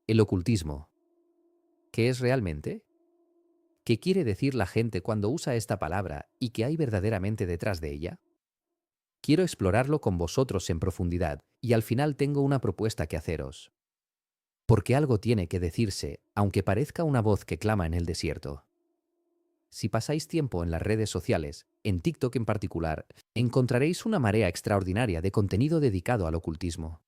El ocultismo. ¿Qué es realmente? ¿Qué quiere decir la gente cuando usa esta palabra y qué hay verdaderamente detrás de ella? Quiero explorarlo con vosotros en profundidad y al final tengo una propuesta que haceros. Porque algo tiene que decirse, aunque parezca una voz que clama en el desierto. Si pasáis tiempo en las redes sociales, en TikTok en particular, encontraréis una marea extraordinaria de contenido dedicado al ocultismo.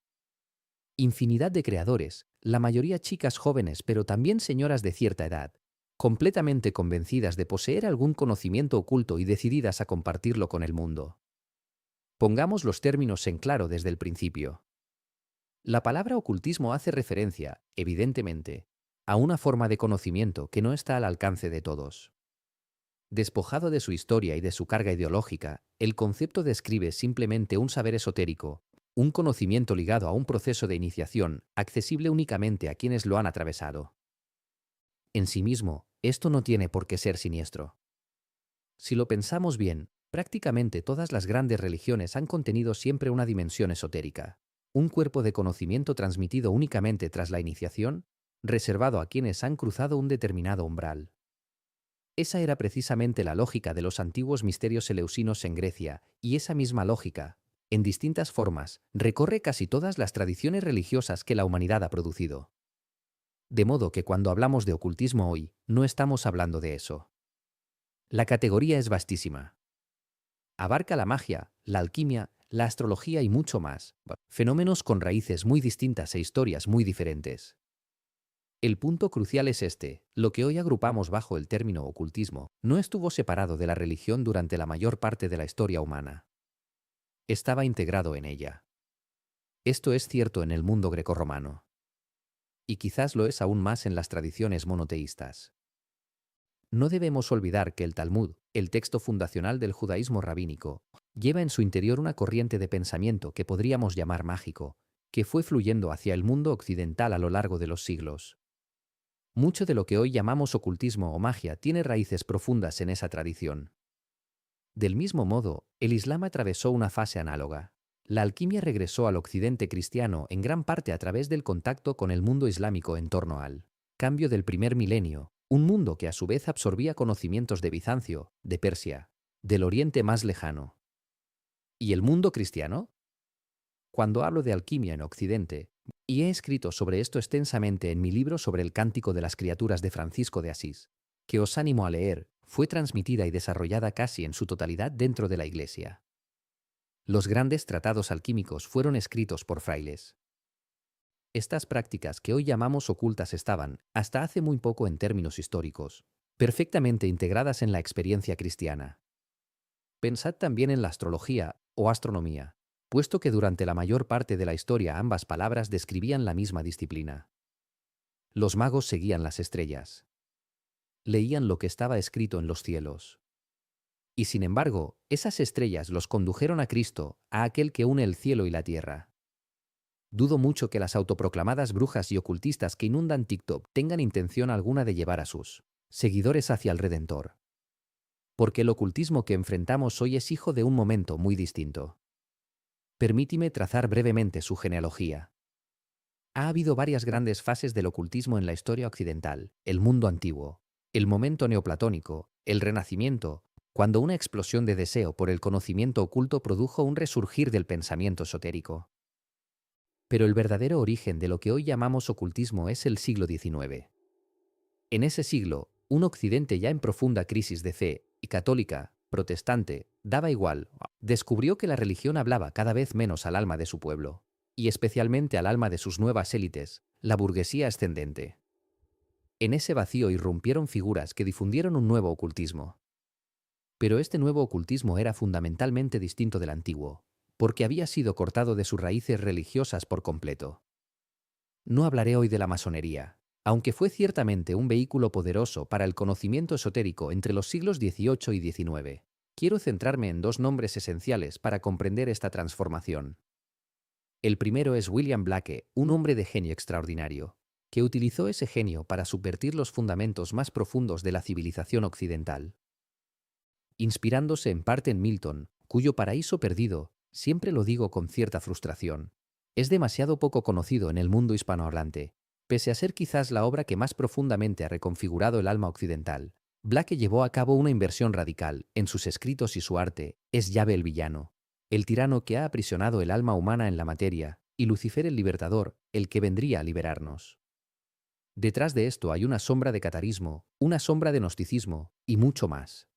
Infinidad de creadores, la mayoría chicas jóvenes pero también señoras de cierta edad, completamente convencidas de poseer algún conocimiento oculto y decididas a compartirlo con el mundo. Pongamos los términos en claro desde el principio. La palabra ocultismo hace referencia, evidentemente, a una forma de conocimiento que no está al alcance de todos. Despojado de su historia y de su carga ideológica, el concepto describe simplemente un saber esotérico, un conocimiento ligado a un proceso de iniciación, accesible únicamente a quienes lo han atravesado. En sí mismo, esto no tiene por qué ser siniestro. Si lo pensamos bien, prácticamente todas las grandes religiones han contenido siempre una dimensión esotérica, un cuerpo de conocimiento transmitido únicamente tras la iniciación, reservado a quienes han cruzado un determinado umbral. Esa era precisamente la lógica de los antiguos misterios eleusinos en Grecia, y esa misma lógica, en distintas formas, recorre casi todas las tradiciones religiosas que la humanidad ha producido. De modo que cuando hablamos de ocultismo hoy, no estamos hablando de eso. La categoría es vastísima. Abarca la magia, la alquimia, la astrología y mucho más, fenómenos con raíces muy distintas e historias muy diferentes. El punto crucial es este: lo que hoy agrupamos bajo el término ocultismo no estuvo separado de la religión durante la mayor parte de la historia humana. Estaba integrado en ella. Esto es cierto en el mundo grecorromano. Y quizás lo es aún más en las tradiciones monoteístas. No debemos olvidar que el Talmud, el texto fundacional del judaísmo rabínico, lleva en su interior una corriente de pensamiento que podríamos llamar mágico, que fue fluyendo hacia el mundo occidental a lo largo de los siglos. Mucho de lo que hoy llamamos ocultismo o magia tiene raíces profundas en esa tradición. Del mismo modo, el Islam atravesó una fase análoga. La alquimia regresó al occidente cristiano en gran parte a través del contacto con el mundo islámico en torno al cambio del primer milenio, un mundo que a su vez absorbía conocimientos de Bizancio, de Persia, del Oriente más lejano. ¿Y el mundo cristiano? Cuando hablo de alquimia en Occidente, y he escrito sobre esto extensamente en mi libro sobre el Cántico de las Criaturas de Francisco de Asís, que os animo a leer, fue transmitida y desarrollada casi en su totalidad dentro de la Iglesia. Los grandes tratados alquímicos fueron escritos por frailes. Estas prácticas que hoy llamamos ocultas estaban, hasta hace muy poco en términos históricos, perfectamente integradas en la experiencia cristiana. Pensad también en la astrología o astronomía, puesto que durante la mayor parte de la historia ambas palabras describían la misma disciplina. Los magos seguían las estrellas. Leían lo que estaba escrito en los cielos. Y sin embargo, esas estrellas los condujeron a Cristo, a aquel que une el cielo y la tierra. Dudo mucho que las autoproclamadas brujas y ocultistas que inundan TikTok tengan intención alguna de llevar a sus seguidores hacia el Redentor. Porque el ocultismo que enfrentamos hoy es hijo de un momento muy distinto. Permítime trazar brevemente su genealogía. Ha habido varias grandes fases del ocultismo en la historia occidental: el mundo antiguo, el momento neoplatónico, el Renacimiento, cuando una explosión de deseo por el conocimiento oculto produjo un resurgir del pensamiento esotérico. Pero el verdadero origen de lo que hoy llamamos ocultismo es el siglo XIX. En ese siglo, un Occidente ya en profunda crisis de fe, y católica, protestante, daba igual, descubrió que la religión hablaba cada vez menos al alma de su pueblo, y especialmente al alma de sus nuevas élites, la burguesía ascendente. En ese vacío irrumpieron figuras que difundieron un nuevo ocultismo. Pero este nuevo ocultismo era fundamentalmente distinto del antiguo, porque había sido cortado de sus raíces religiosas por completo. No hablaré hoy de la masonería, aunque fue ciertamente un vehículo poderoso para el conocimiento esotérico entre los siglos XVIII y XIX. Quiero centrarme en dos nombres esenciales para comprender esta transformación. El primero es William Blake, un hombre de genio extraordinario, que utilizó ese genio para subvertir los fundamentos más profundos de la civilización occidental. Inspirándose en parte en Milton, cuyo Paraíso Perdido, siempre lo digo con cierta frustración, es demasiado poco conocido en el mundo hispanohablante, Pese a ser quizás la obra que más profundamente ha reconfigurado el alma occidental, Blake llevó a cabo una inversión radical en sus escritos y su arte. Es Yahvé el villano, el tirano que ha aprisionado el alma humana en la materia, y Lucifer el libertador, el que vendría a liberarnos. Detrás de esto hay una sombra de catarismo, una sombra de gnosticismo, y mucho más.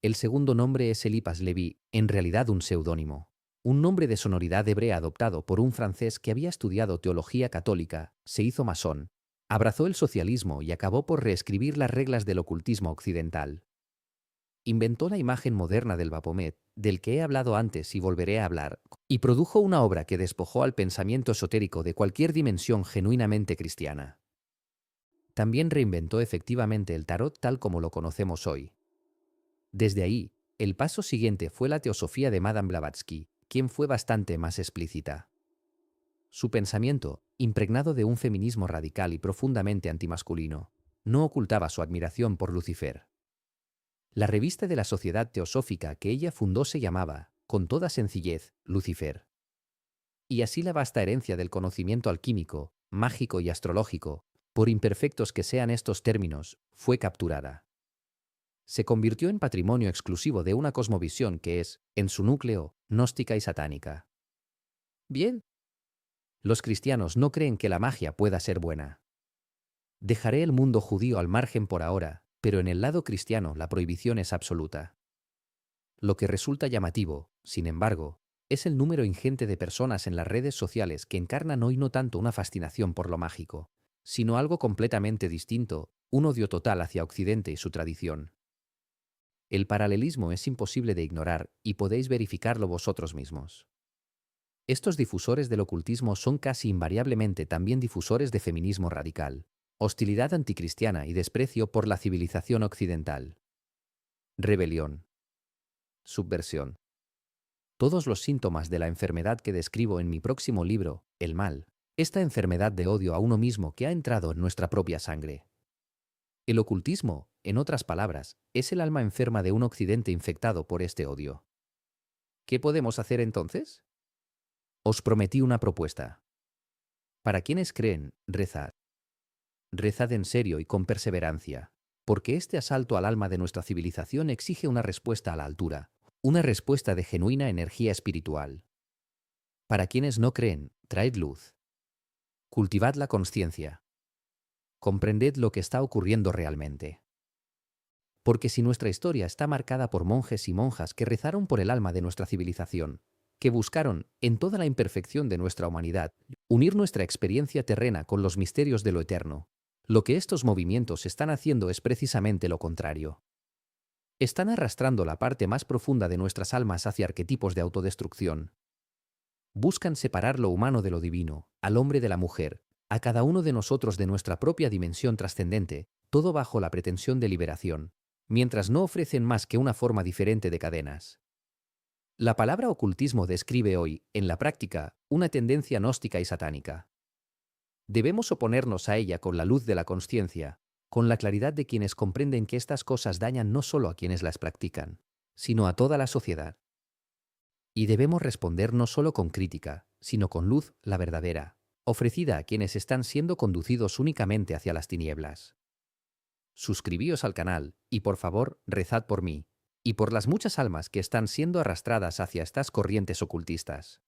El segundo nombre es Eliphas Levi, en realidad un seudónimo. Un nombre de sonoridad hebrea adoptado por un francés que había estudiado teología católica, se hizo masón, abrazó el socialismo y acabó por reescribir las reglas del ocultismo occidental. Inventó la imagen moderna del Baphomet, del que he hablado antes y volveré a hablar, y produjo una obra que despojó al pensamiento esotérico de cualquier dimensión genuinamente cristiana. También reinventó efectivamente el tarot tal como lo conocemos hoy. Desde ahí, el paso siguiente fue la teosofía de Madame Blavatsky, quien fue bastante más explícita. Su pensamiento, impregnado de un feminismo radical y profundamente antimasculino, no ocultaba su admiración por Lucifer. La revista de la Sociedad Teosófica que ella fundó se llamaba, con toda sencillez, Lucifer. Y así la vasta herencia del conocimiento alquímico, mágico y astrológico, por imperfectos que sean estos términos, fue capturada. Se convirtió en patrimonio exclusivo de una cosmovisión que es, en su núcleo, gnóstica y satánica. Bien. Los cristianos no creen que la magia pueda ser buena. Dejaré el mundo judío al margen por ahora, pero en el lado cristiano la prohibición es absoluta. Lo que resulta llamativo, sin embargo, es el número ingente de personas en las redes sociales que encarnan hoy no tanto una fascinación por lo mágico, sino algo completamente distinto, un odio total hacia Occidente y su tradición. El paralelismo es imposible de ignorar y podéis verificarlo vosotros mismos. Estos difusores del ocultismo son casi invariablemente también difusores de feminismo radical, hostilidad anticristiana y desprecio por la civilización occidental. Rebelión. Subversión. Todos los síntomas de la enfermedad que describo en mi próximo libro, El mal, esta enfermedad de odio a uno mismo que ha entrado en nuestra propia sangre. El ocultismo, en otras palabras, es el alma enferma de un occidente infectado por este odio. ¿Qué podemos hacer entonces? Os prometí una propuesta. Para quienes creen, rezad. Rezad en serio y con perseverancia, porque este asalto al alma de nuestra civilización exige una respuesta a la altura, una respuesta de genuina energía espiritual. Para quienes no creen, traed luz. Cultivad la consciencia. Comprended lo que está ocurriendo realmente. Porque si nuestra historia está marcada por monjes y monjas que rezaron por el alma de nuestra civilización, que buscaron, en toda la imperfección de nuestra humanidad, unir nuestra experiencia terrena con los misterios de lo eterno, lo que estos movimientos están haciendo es precisamente lo contrario. Están arrastrando la parte más profunda de nuestras almas hacia arquetipos de autodestrucción. Buscan separar lo humano de lo divino, al hombre de la mujer, a cada uno de nosotros de nuestra propia dimensión trascendente, todo bajo la pretensión de liberación, mientras no ofrecen más que una forma diferente de cadenas. La palabra ocultismo describe hoy, en la práctica, una tendencia gnóstica y satánica. Debemos oponernos a ella con la luz de la consciencia, con la claridad de quienes comprenden que estas cosas dañan no solo a quienes las practican, sino a toda la sociedad. Y debemos responder no solo con crítica, sino con luz, la verdadera, ofrecida a quienes están siendo conducidos únicamente hacia las tinieblas. Suscribíos al canal, y por favor, rezad por mí, y por las muchas almas que están siendo arrastradas hacia estas corrientes ocultistas.